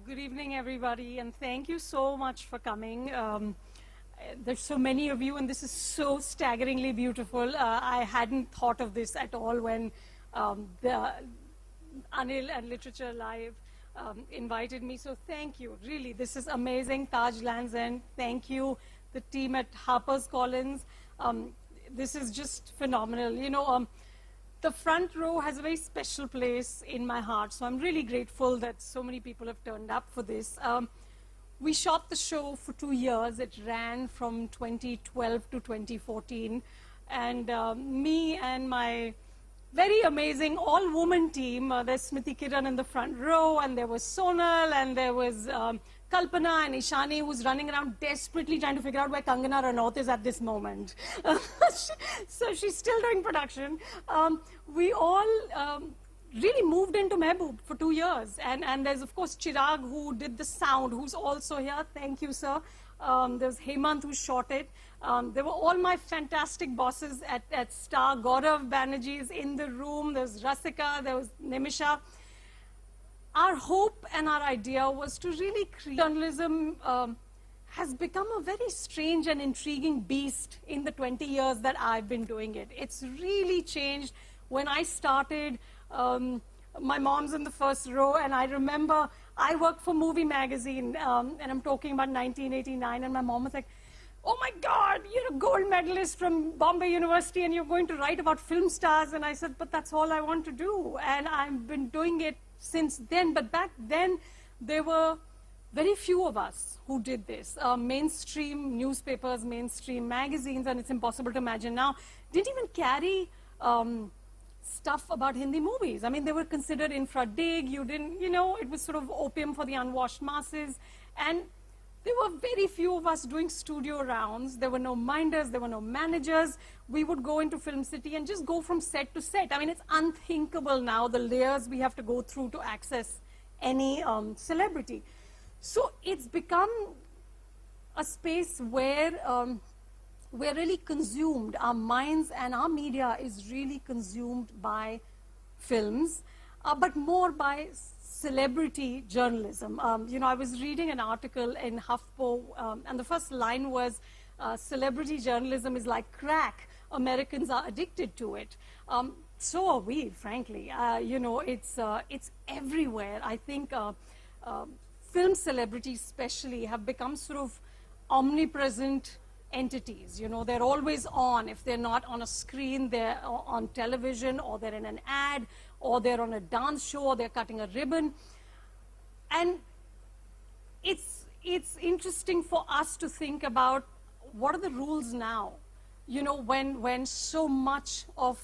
Good evening, everybody, and thank you so much for coming. There's so many of you, and this is so staggeringly beautiful. I hadn't thought of this at all when the Anil and Literature Live invited me, so thank you. Really, this is amazing. Taj Lands End, thank you. The team at HarperCollins. This is just phenomenal. You know, the front row has a very special place in my heart, so I'm really grateful that so many people have turned up for this. We shot the show for 2 years. It ran from 2012 to 2014, and me and my very amazing all-woman team, there's Smriti Kiran in the front row, and there was Sonal, and there was Kalpana and Ishani, who's running around desperately trying to figure out where Kangana Ranaut is at this moment. So she's still doing production. We all really moved into Mehboob for 2 years. And there's, of course, Chirag, who did the sound, who's also here. Thank you, sir. There's Hemant, who shot it. There were all my fantastic bosses at Star. Gaurav Banerjee is in the room. There's Rasika. There was Nimisha. Our hope and our idea was to really create journalism. Has become a very strange and intriguing beast in the 20 years that I've been doing it. It's really changed. When I started, my mom's in the first row, and I remember I worked for Movie Magazine, and I'm talking about 1989, and my mom was like, "Oh my God, you're a gold medalist from Bombay University, and you're going to write about film stars." And I said, "But that's all I want to do." And I've been doing it since then. But back then, there were very few of us who did this. Mainstream newspapers, mainstream magazines, and it's impossible to imagine now, didn't even carry stuff about Hindi movies. I mean, they were considered infra-dig. You didn't, you know, it was sort of opium for the unwashed masses. And there were very few of us doing studio rounds. There were no minders. There were no managers. We would go into Film City and just go from set to set. I mean, it's unthinkable now, the layers we have to go through to access any celebrity. So it's become a space where we're really consumed. Our minds and our media is really consumed by films, but more by celebrity journalism. You know, I was reading an article in HuffPo, and the first line was, "Celebrity journalism is like crack. Americans are addicted to it." So are we, frankly. You know, it's everywhere. I think film celebrities especially have become sort of omnipresent entities. You know, they're always on. If they're not on a screen, they're on television, or they're in an ad, or they're on a dance show, or they're cutting a ribbon. And it's interesting for us to think about, what are the rules now? You know, when so much of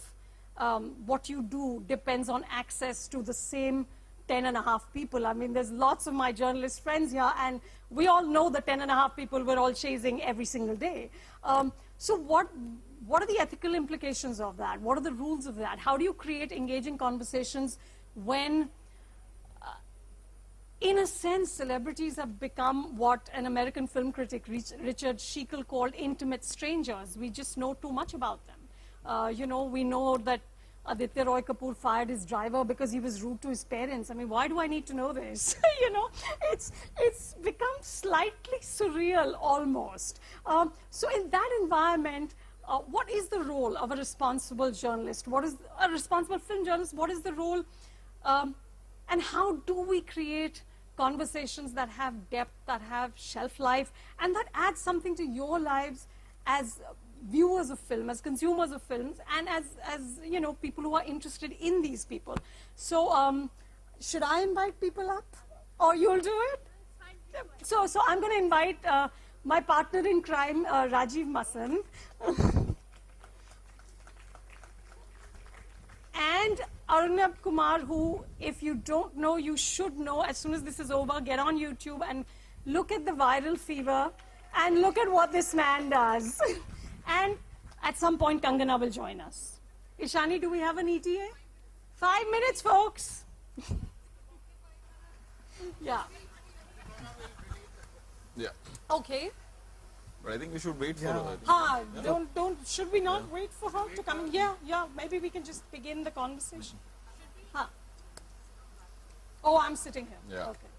what you do depends on access to the same 10.5 people. I mean, there's lots of my journalist friends here, and we all know the 10.5 people we're all chasing every single day. So what are the ethical implications of that? What are the rules of that? How do you create engaging conversations when, in a sense, celebrities have become what an American film critic, Richard Schickel, called intimate strangers? We just know too much about them. You know, we know that Aditya Roy Kapoor fired his driver because he was rude to his parents. I mean, why do I need to know this? You know, it's become slightly surreal almost. So in that environment, what is the role of a responsible journalist? What is a responsible film journalist? What is the role? And how do we create conversations that have depth, that have shelf life, and that add something to your lives as viewers of film, as consumers of films, and as you know, people who are interested in these people. So should I invite people up, or you'll do it? So I'm going to invite my partner in crime, Rajiv Masand, and Arnab Kumar, who, if you don't know, you should know. As soon as this is over, get on YouTube and look at the viral fever and look at what this man does. And at some point, Kangana will join us. Ishani, do we have an ETA? 5 minutes, folks. Yeah. Yeah. Okay. But I think we should wait for her. Should we not wait for her to come in? Yeah, maybe we can just begin the conversation. Oh, I'm sitting here. Yeah. Okay.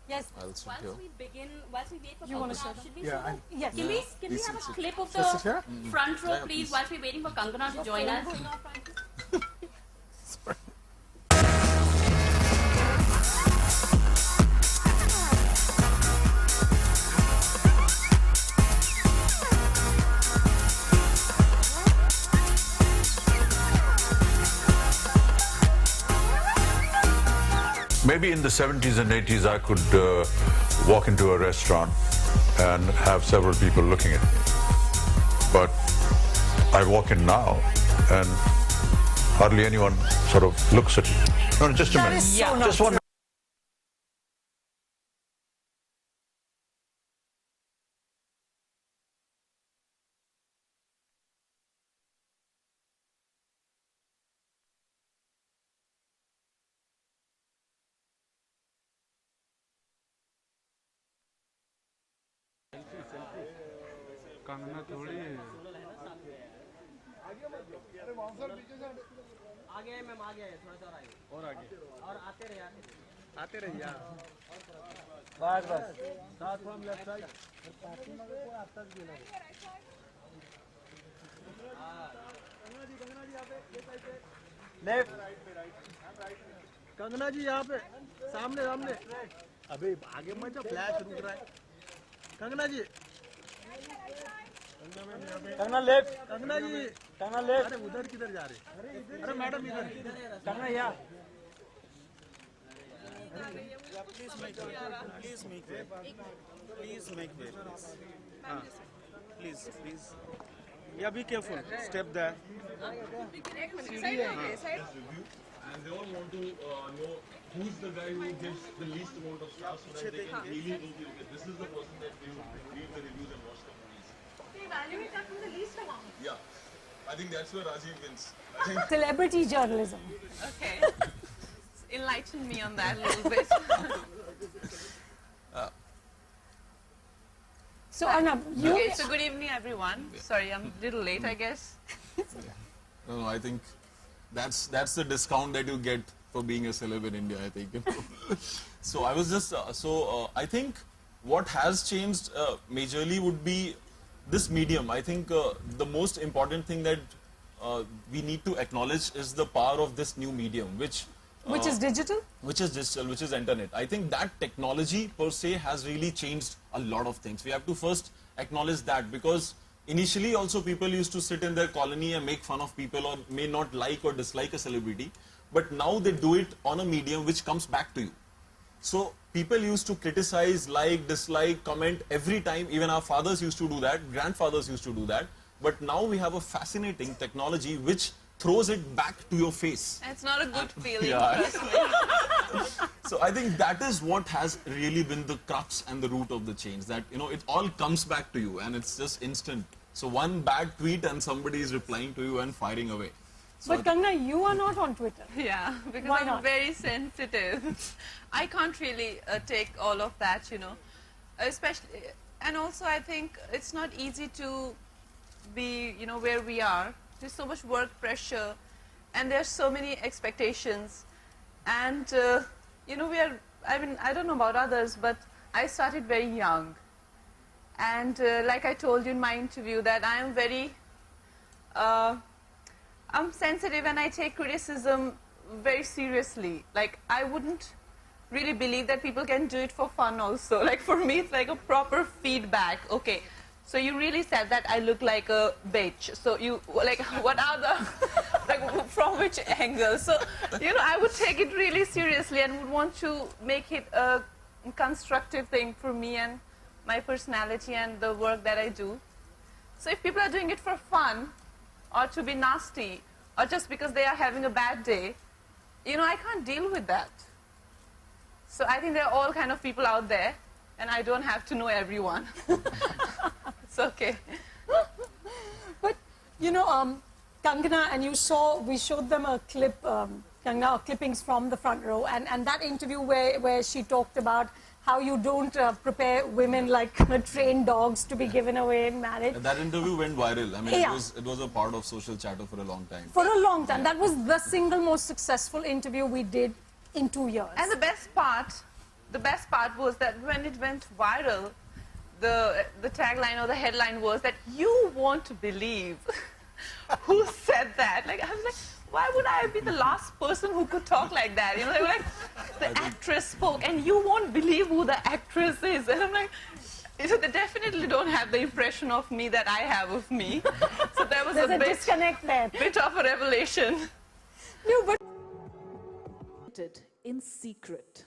Yes. I'll sit Once here. we begin, once we wait for You wanna Kangana, sit should we Yeah, sort of, Yes. can we have a clip of Just sit the here? front row, Yeah, please, please. whilst we're waiting for Kangana to join us? Maybe in the 70s and 80s, I could walk into a restaurant and have several people looking at me. But I walk in now and hardly anyone sort of looks at you. No, just a That minute. is so not Just one. true. Kangana थोड़ी है आगे ma'am आ गया है थोड़ा सा और आगे और आगे और आते रहिए बस बस साथ from left side left Kangana ji यहाँ पे सामने सामने अभी आगे मत जाओ फ्लैश रुक रहा है कंगना जी कंगना लेफ्ट कंगना जी कंगना लेफ्ट अरे उधर किधर जा रहे अरे मैडम इधर कंगना यहाँ Please make way. Please make way. Please. Yeah, be careful. Step there. And they all want to know who's the guy who gives the least amount of stars so that they can really know, okay, this is the person that we should read the reviews and watch the movies. They evaluate that from the least amount. Yeah. I think that's where Rajiv wins. Celebrity journalism. Okay. Enlighten me on that a little bit. So Arnab, you Okay, so good evening everyone. Sorry, I'm a little late I guess. No, I think that's the discount that you get for being a celeb in India, I think. So I was just, I think what has changed majorly would be this medium. I think the most important thing that we need to acknowledge is the power of this new medium, which is digital? which is internet. I think that technology per se has really changed a lot of things. We have to first acknowledge that, because initially also people used to sit in their colony and make fun of people or may not like or dislike a celebrity, but now they do it on a medium which comes back to you. So people used to criticize, like, dislike, comment every time. Even our fathers used to do that, grandfathers used to do that. But now we have a fascinating technology which throws it back to your face. It's not a good feeling, Yeah. trust me. So I think that is what has really been the crux and the root of the change, that, you know, it all comes back to you and it's just instant. So one bad tweet and somebody is replying to you and firing away. So But Kangna, you are not on Twitter. Yeah, because Why I'm not? very sensitive. I can't really take all of that, you know. Especially, and also I think it's not easy to be, you know, where we are. There's so much work pressure and there's so many expectations. And, you know, I don't know about others, but I started very young. And like I told you in my interview, that I am very, I'm sensitive and I take criticism very seriously. Like, I wouldn't really believe that people can do it for fun also. Like, for me, it's like a proper feedback. Okay, so you really said that I look like a bitch. So you, like, what are the, like, from which angle? So, you know, I would take it really seriously and would want to make it a constructive thing for me and my personality and the work that I do. So if people are doing it for fun, or to be nasty, or just because they are having a bad day, you know, I can't deal with that. So I think there are all kind of people out there, and I don't have to know everyone. It's okay. But, you know, Kangana, and we showed them a clip, Kangana, clippings from the front row, and that interview where she talked about how you don't prepare women like trained dogs to be given away in marriage. that interview went viral. I mean, Yeah. it was a part of social chatter for a long time. For a long time. That was the single most successful interview we did in 2 years. And the best part the best part was that when it went viral, the tagline or the headline was that you won't believe who said that. Like, I was like, why would I be the last person who could talk like that? You know, they were like, the actress spoke, and you won't believe who the actress is. And I'm like, so they definitely don't have the impression of me that I have of me. So there was There's a a bit disconnect there. of a revelation. No, but in secret.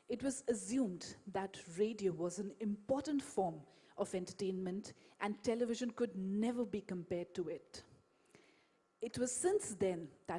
It was assumed that radio was an important form of entertainment and television could never be compared to it. It was since then that